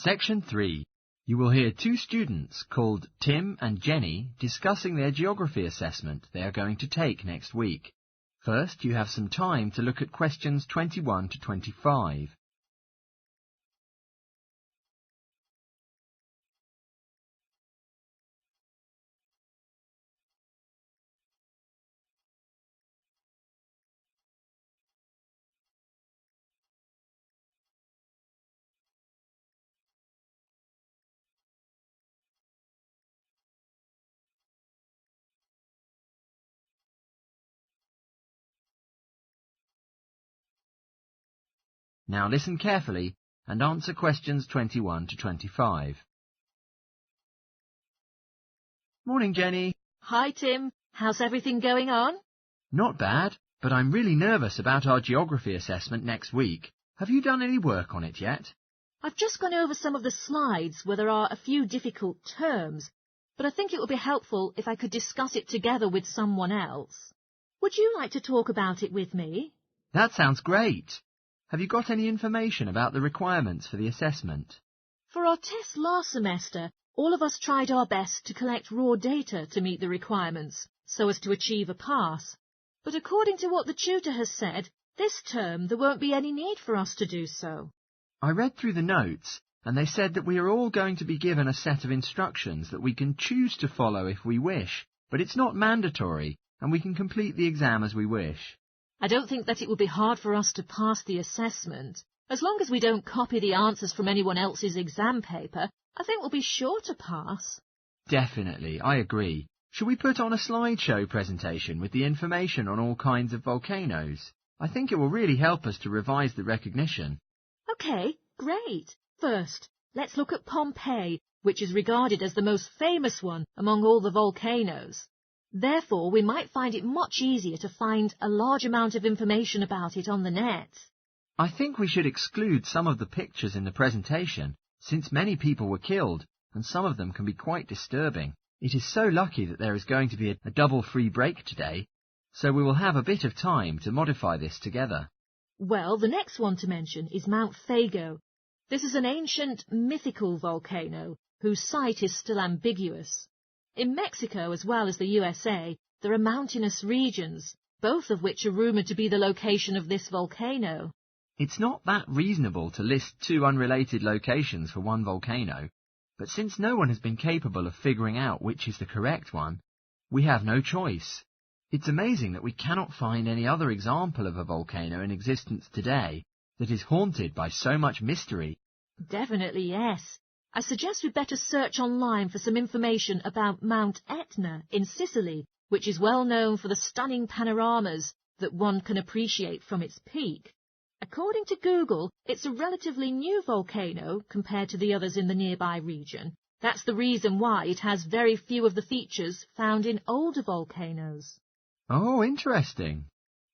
Section 3. You will hear two students called Tim and Jenny discussing their geography assessment they are going to take next week. First, you have some time to look at questions 21 to 25. Now listen carefully and answer questions 21 to 25. Morning, Jenny. Hi, Tim. How's everything going on? Not bad, but I'm really nervous about our geography assessment next week. Have you done any work on it yet? I've just gone over some of the slides where there are a few difficult terms, but I think it would be helpful if I could discuss it together with someone else. Would you like to talk about it with me? That sounds great. Have you got any information about the requirements for the assessment? For our test last semester, all of us tried our best to collect raw data to meet the requirements, so as to achieve a pass. But according to what the tutor has said, this term there won't be any need for us to do so. I read through the notes, and they said that we are all going to be given a set of instructions that we can choose to follow if we wish, but it's not mandatory, and we can complete the exam as we wish. I don't think that it would be hard for us to pass the assessment. As long as we don't copy the answers from anyone else's exam paper, I think we'll be sure to pass. Definitely, I agree. Shall we put on a slideshow presentation with the information on all kinds of volcanoes? I think it will really help us to revise the recognition. OK, great. First, let's look at Pompeii, which is regarded as the most famous one among all the volcanoes. Therefore, we might find it much easier to find a large amount of information about it on the net. I think we should exclude some of the pictures in the presentation, since many people were killed, and some of them can be quite disturbing. It is so lucky that there is going to be a double free break today, so we will have a bit of time to modify this together. Well, the next one to mention is Mount Fago. This is an ancient, mythical volcano, whose site is still ambiguous. In Mexico, as well as the USA, there are mountainous regions, both of which are rumoured to be the location of this volcano. It's not that reasonable to list two unrelated locations for one volcano, but since no one has been capable of figuring out which is the correct one, we have no choice. It's amazing that we cannot find any other example of a volcano in existence today that is haunted by so much mystery. Definitely yes. I suggest we better search online for some information about Mount Etna in Sicily, which is well known for the stunning panoramas that one can appreciate from its peak. According to Google, it's a relatively new volcano compared to the others in the nearby region. That's the reason why it has very few of the features found in older volcanoes. Oh, interesting.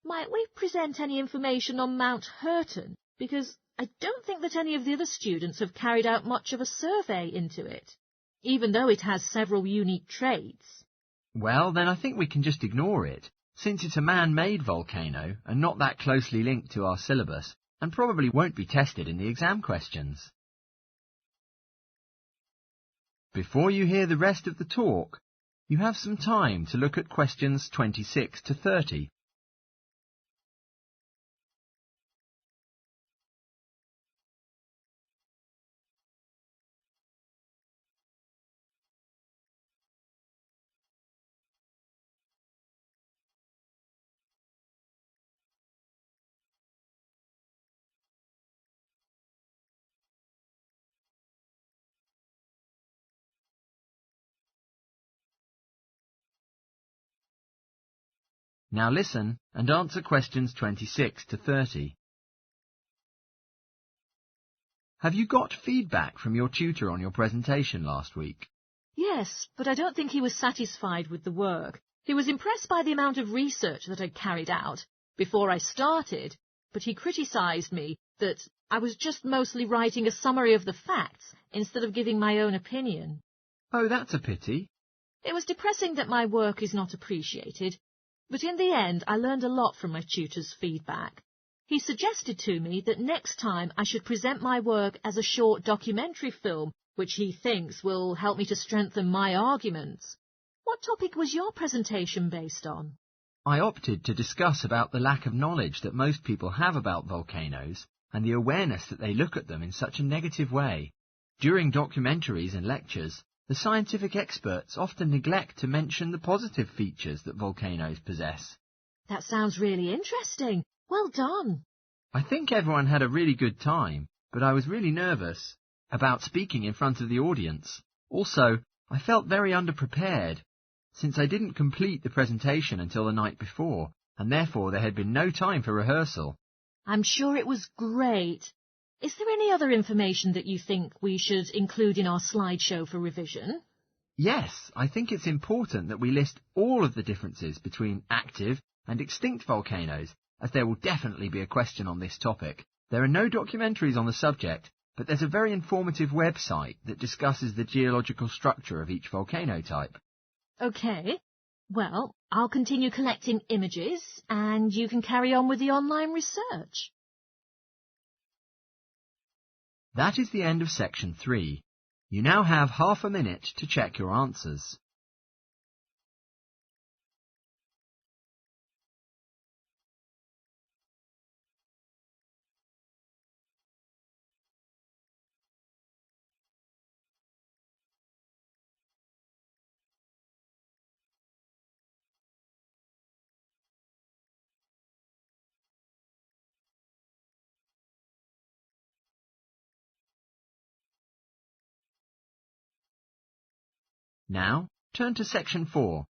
Might we present any information on Mount Hurton? Because I don't think that any of the other students have carried out much of a survey into it, even though it has several unique traits. Well, then I think we can just ignore it, since it's a man-made volcano and not that closely linked to our syllabus, and probably won't be tested in the exam questions. Before you hear the rest of the talk, you have some time to look at questions 26 to 30. Now listen and answer questions 26 to 30. Have you got feedback from your tutor on your presentation last week? Yes, but I don't think he was satisfied with the work. He was impressed by the amount of research that I'd carried out before I started, but he criticised me that I was just mostly writing a summary of the facts instead of giving my own opinion. Oh, that's a pity. It was depressing that my work is not appreciated, but in the end I learned a lot from my tutor's feedback. He suggested to me that next time I should present my work as a short documentary film, which he thinks will help me to strengthen my arguments. What topic was your presentation based on? I opted to discuss about the lack of knowledge that most people have about volcanoes and the awareness that they look at them in such a negative way. During documentaries and lectures, the scientific experts often neglect to mention the positive features that volcanoes possess. That sounds really interesting. Well done. I think everyone had a really good time, but I was really nervous about speaking in front of the audience. Also, I felt very underprepared, since I didn't complete the presentation until the night before, and therefore there had been no time for rehearsal. I'm sure it was great. Is there any other information that you think we should include in our slideshow for revision? Yes, I think it's important that we list all of the differences between active and extinct volcanoes, as there will definitely be a question on this topic. There are no documentaries on the subject, but there's a very informative website that discusses the geological structure of each volcano type. OK. Well, I'll continue collecting images, and you can carry on with the online research. That is the end of section 3. You now have half a minute to check your answers. Now, turn to section 4